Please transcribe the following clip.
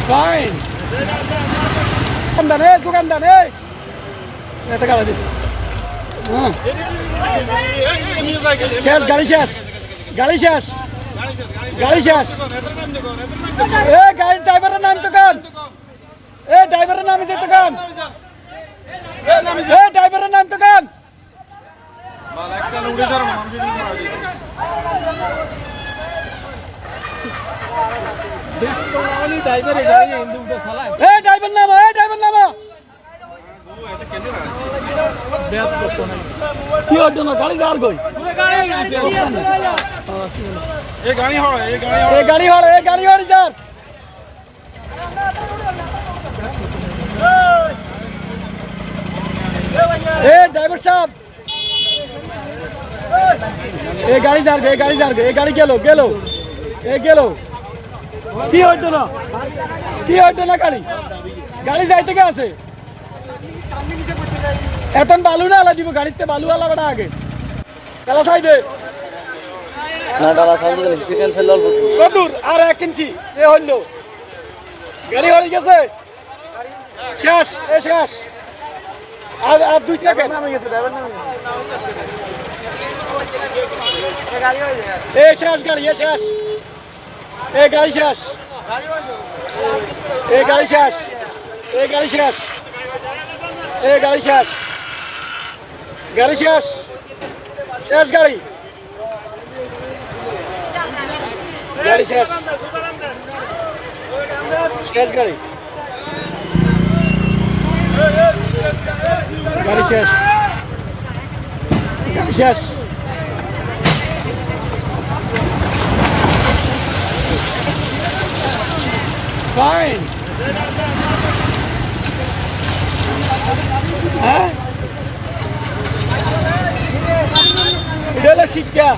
Fine. দোকানদার এটা গাড়ি দিস শেষ গাড়ি শেষ গাড়ি শেষ গাড়ি শেষ গাড়ি ড্রাইভারের নাম দোকান ড্রাইভারের নাম দে দোকান ড্রাইভারের নাম দোকান ড্রাইভার নামা কি হতো না গাড়ি যার কই গাড়ি হড়ে যার ড্রাইভার সাহেব গাড়ি গাড়ি গেল কি হইতো না গাড়ি যাইতে কে আছে এখন বালু না আলা দিব গাড়িতে বালু আলা বেড়া আগে ডালা ছাই দে না ডালা ছাই দে ক্যান্সেল করব কদুর আর 1 ইঞ্চি হইল গাড়ি হয়ে গেছে শেষ শেষ আর 2 সেকেন্ড নামে গেছে ড্রাইভার নামে গাড়ি হয়ে যায় শেষ গাড়ি শেষ গাড়ি শেষ গাড়ি শেষ গাড়ি শেষ গাড়ি শেষ গাড়ি শেষ শেষ গাড়ি গাড়ি শেষ শেষ গাড়ি গাড়ি শেষ গাড়ি শেষ ফাইন হ্যাঁ এটা হলো শিক্ষা